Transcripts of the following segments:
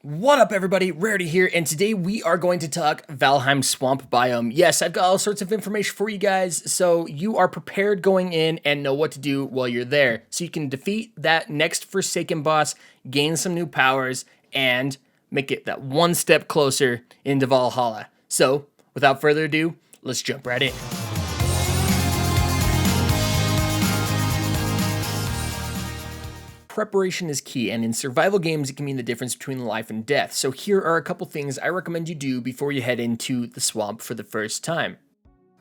What up, everybody? Rarity here, and today we are going to talk Valheim swamp biome. Yes, I've got all sorts of information for you guys, so you are prepared going in and know what to do while you're there. So you can defeat that next Forsaken boss, gain some new powers, and make it that one step closer into Valhalla. So, without further ado, let's jump right in. Preparation is key, and in survival games, it can mean the difference between life and death. So here are a couple things I recommend you do before you head into the swamp for the first time.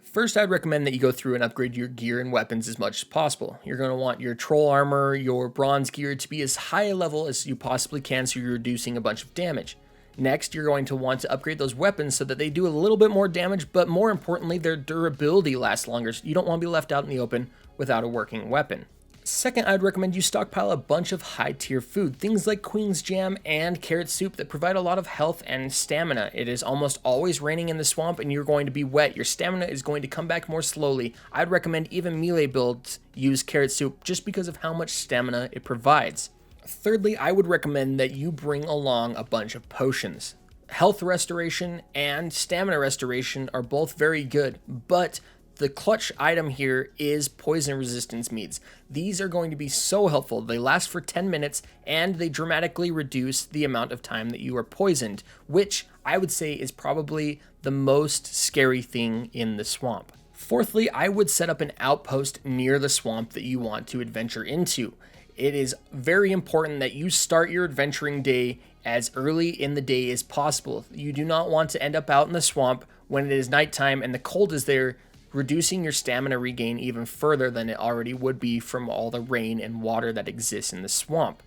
First, I'd recommend that you go through and upgrade your gear and weapons as much as possible. You're going to want your troll armor, your bronze gear to be as high a level as you possibly can so you're reducing a bunch of damage. Next, you're going to want to upgrade those weapons so that they do a little bit more damage, but more importantly, their durability lasts longer. So you don't want to be left out in the open without a working weapon. Second, I'd recommend you stockpile a bunch of high-tier food, things like Queen's Jam and carrot soup that provide a lot of health and stamina. It is almost always raining in the swamp and you're going to be wet. Your stamina is going to come back more slowly. I'd recommend even melee builds use carrot soup just because of how much stamina it provides. Thirdly, I would recommend that you bring along a bunch of potions. Health restoration and stamina restoration are both very good, but the clutch item here is poison resistance meads. These are going to be so helpful. They last for 10 minutes and they dramatically reduce the amount of time that you are poisoned, which I would say is probably the most scary thing in the swamp. Fourthly, I would set up an outpost near the swamp that you want to adventure into. It is very important that you start your adventuring day as early in the day as possible. You do not want to end up out in the swamp when it is nighttime and the cold is there, reducing your stamina regain even further than it already would be from all the rain and water that exists in the swamp.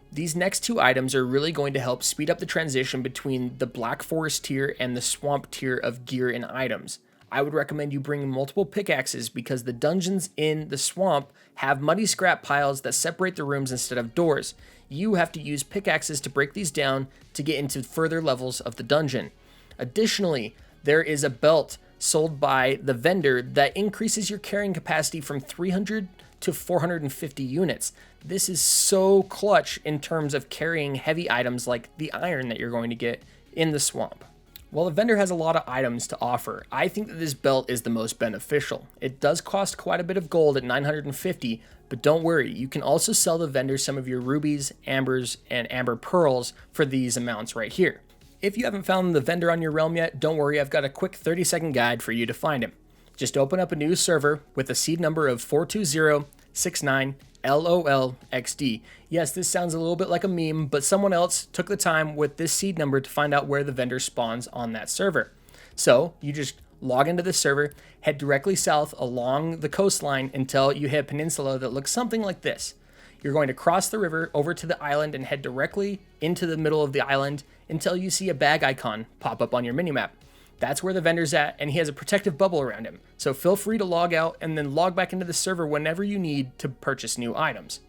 These next two items are really going to help speed up the transition between the Black Forest tier and the Swamp tier of gear and items. I would recommend you bring multiple pickaxes because the dungeons in the swamp have muddy scrap piles that separate the rooms instead of doors. You have to use pickaxes to break these down to get into further levels of the dungeon. Additionally, there is a belt sold by the vendor that increases your carrying capacity from 300 to 450 units. This is so clutch in terms of carrying heavy items like the iron that you're going to get in the swamp. While the vendor has a lot of items to offer, I think that this belt is the most beneficial. It does cost quite a bit of gold at 950, but don't worry, you can also sell the vendor some of your rubies, ambers, and amber pearls for these amounts right here. If you haven't found the vendor on your realm yet, don't worry, I've got a quick 30-second guide for you to find him. Just open up a new server with a seed number of 42069LOLXD. Yes, this sounds a little bit like a meme, but someone else took the time with this seed number to find out where the vendor spawns on that server. So you just log into this server, head directly south along the coastline until you hit a peninsula that looks something like this. You're going to cross the river over to the island and head directly into the middle of the island until you see a bag icon pop up on your minimap. That's where the vendor's at, and he has a protective bubble around him. So feel free to log out and then log back into the server whenever you need to purchase new items.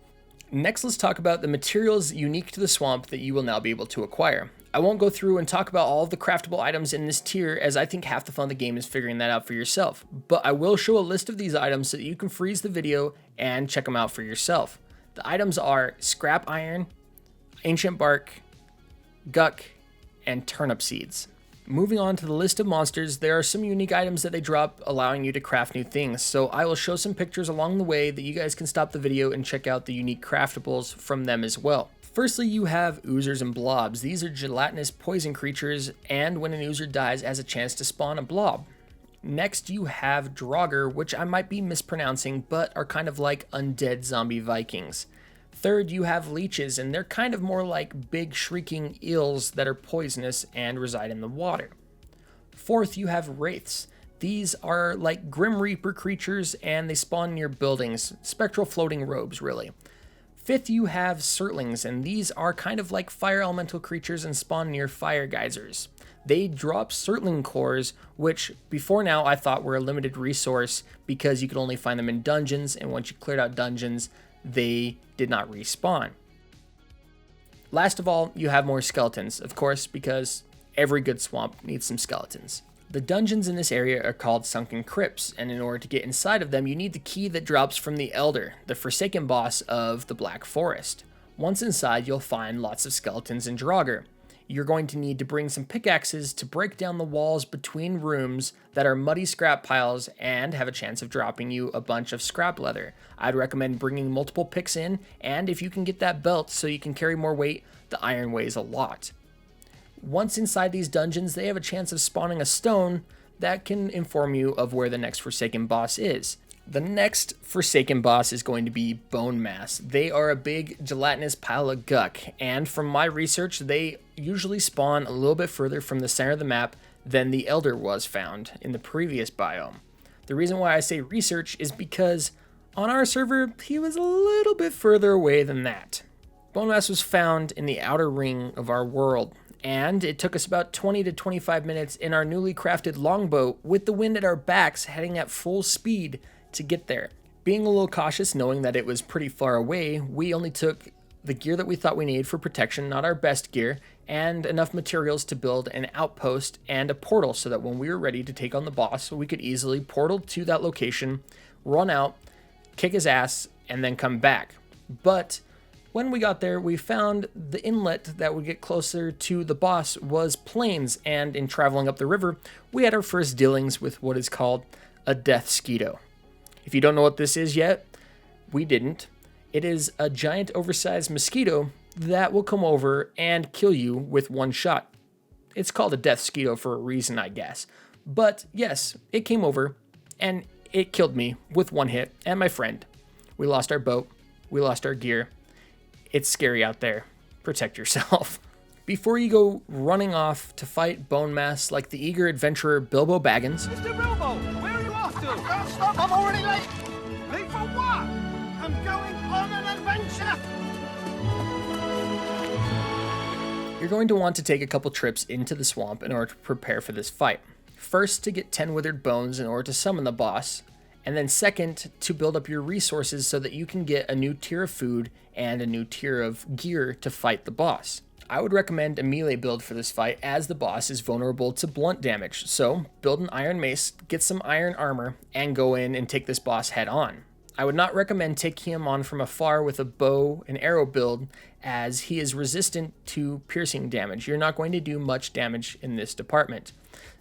Next, let's talk about the materials unique to the swamp that you will now be able to acquire. I won't go through and talk about all of the craftable items in this tier, as I think half the fun of the game is figuring that out for yourself. But I will show a list of these items so that you can freeze the video and check them out for yourself. The items are scrap iron, ancient bark, guck, and turnip seeds. Moving on to the list of monsters, there are some unique items that they drop allowing you to craft new things, so I will show some pictures along the way that you guys can stop the video and check out the unique craftables from them as well. Firstly, you have oozers and blobs. These are gelatinous poison creatures, and when an oozer dies, has a chance to spawn a blob. Next, you have Draugr, which I might be mispronouncing, but are kind of like undead zombie Vikings. Third, you have leeches, and they're kind of more like big shrieking eels that are poisonous and reside in the water. Fourth, you have wraiths. These are like Grim Reaper creatures, and they spawn near buildings, spectral floating robes, really. Fifth, you have surtlings, and these are kind of like fire elemental creatures and spawn near fire geysers. They drop surtling cores, which before now I thought were a limited resource because you could only find them in dungeons, and once you cleared out dungeons, they did not respawn. Last of all, you have more skeletons, of course, because every good swamp needs some skeletons. The dungeons in this area are called sunken crypts, and in order to get inside of them, you need the key that drops from the Elder, the Forsaken boss of the Black Forest. Once inside, you'll find lots of skeletons and Draugr. you're going to need to bring some pickaxes to break down the walls between rooms that are muddy scrap piles and have a chance of dropping you a bunch of scrap leather. I'd recommend bringing multiple picks in, and if you can get that belt so you can carry more weight, the iron weighs a lot. Once inside these dungeons, they have a chance of spawning a stone that can inform you of where the next Forsaken boss is. The next Forsaken boss is going to be Bonemass. They are a big gelatinous pile of guck, and from my research, they usually spawn a little bit further from the center of the map than the Elder was found in the previous biome. The reason why I say research is because on our server, he was a little bit further away than that. Bonemass was found in the outer ring of our world, and it took us about 20 to 25 minutes in our newly crafted longbow with the wind at our backs heading at full speed to get there. Being a little cautious, knowing that it was pretty far away, we only took the gear that we thought we needed for protection, not our best gear, and enough materials to build an outpost and a portal so that when we were ready to take on the boss, we could easily portal to that location, run out, kick his ass, and then come back. But when we got there, we found the inlet that would get closer to the boss was plains, and in traveling up the river, we had our first dealings with what is called a death skeeto. If you don't know what this is yet, we didn't. It is a giant oversized mosquito that will come over and kill you with one shot. It's called a death skeeto for a reason, I guess. But yes, it came over and it killed me with one hit and my friend. We lost our boat. We lost our gear. It's scary out there. Protect yourself. Before you go running off to fight Bonemass like the eager adventurer Bilbo Baggins. Mr. Bilbo, where are you off to? I can't stop, I'm already late. Late for what? I'm going on an adventure. You're going to want to take a couple trips into the swamp in order to prepare for this fight. First, to get 10 withered bones in order to summon the boss, and then second, to build up your resources so that you can get a new tier of food and a new tier of gear to fight the boss. I would recommend a melee build for this fight as the boss is vulnerable to blunt damage, so build an iron mace, get some iron armor, and go in and take this boss head on. I would not recommend taking him on from afar with a bow and arrow build as he is resistant to piercing damage. You're not going to do much damage in this department,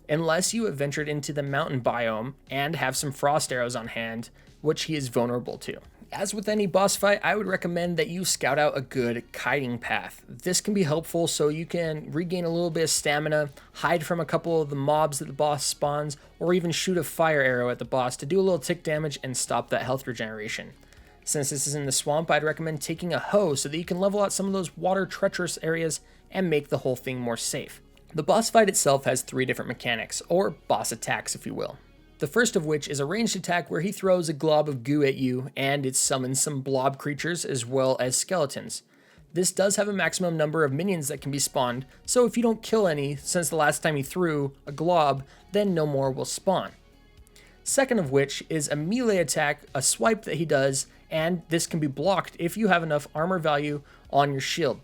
unless you have ventured into the mountain biome and have some frost arrows on hand, which he is vulnerable to. As with any boss fight, I would recommend that you scout out a good kiting path. This can be helpful so you can regain a little bit of stamina, hide from a couple of the mobs that the boss spawns, or even shoot a fire arrow at the boss to do a little tick damage and stop that health regeneration. Since this is in the swamp, I'd recommend taking a hoe so that you can level out some of those water treacherous areas and make the whole thing more safe. The boss fight itself has 3 different mechanics, or boss attacks if you will. The first of which is a ranged attack where he throws a glob of goo at you and it summons some blob creatures as well as skeletons. This does have a maximum number of minions that can be spawned, so if you don't kill any since the last time he threw a glob, then no more will spawn. Second of which is a melee attack, a swipe that he does, and this can be blocked if you have enough armor value on your shield.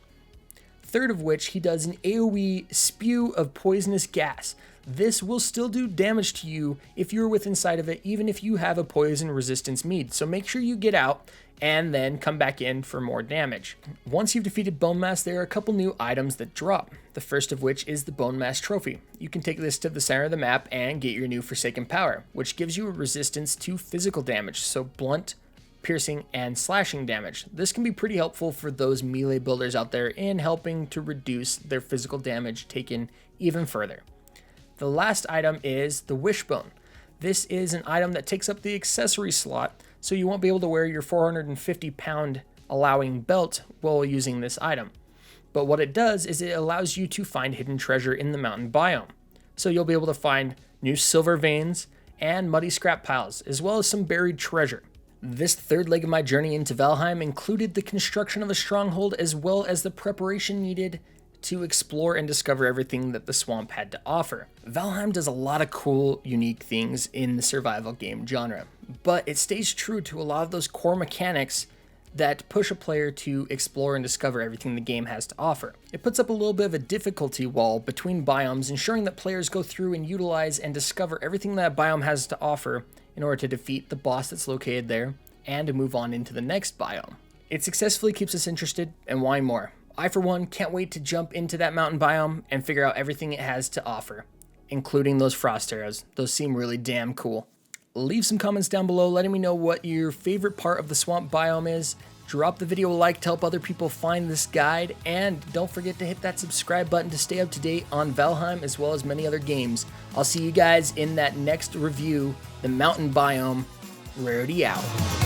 Third of which, he does an AoE spew of poisonous gas. This will still do damage to you if you're within sight of it, even if you have a poison resistance mead. So make sure you get out and then come back in for more damage. Once you've defeated Bonemass, there are a couple new items that drop. The first of which is the Bonemass trophy. You can take this to the center of the map and get your new Forsaken power, which gives you a resistance to physical damage, so blunt, piercing, and slashing damage. This can be pretty helpful for those melee builders out there in helping to reduce their physical damage taken even further. The last item is the Wishbone. This is an item that takes up the accessory slot, so you won't be able to wear your 450 pound allowing belt while using this item. But what it does is it allows you to find hidden treasure in the mountain biome. So you'll be able to find new silver veins and muddy scrap piles, as well as some buried treasure. This third leg of my journey into Valheim included the construction of a stronghold as well as the preparation needed to explore and discover everything that the swamp had to offer. Valheim does a lot of cool, unique things in the survival game genre, but it stays true to a lot of those core mechanics that push a player to explore and discover everything the game has to offer. It puts up a little bit of a difficulty wall between biomes, ensuring that players go through and utilize and discover everything that biome has to offer in order to defeat the boss that's located there and to move on into the next biome. It successfully keeps us interested and wanting more. I, for one, can't wait to jump into that mountain biome and figure out everything it has to offer, including those frost arrows. Those seem really damn cool. Leave some comments down below letting me know what your favorite part of the swamp biome is. Drop the video a like to help other people find this guide, and don't forget to hit that subscribe button to stay up to date on Valheim as well as many other games. I'll see you guys in that next review, the mountain biome. Rarity out.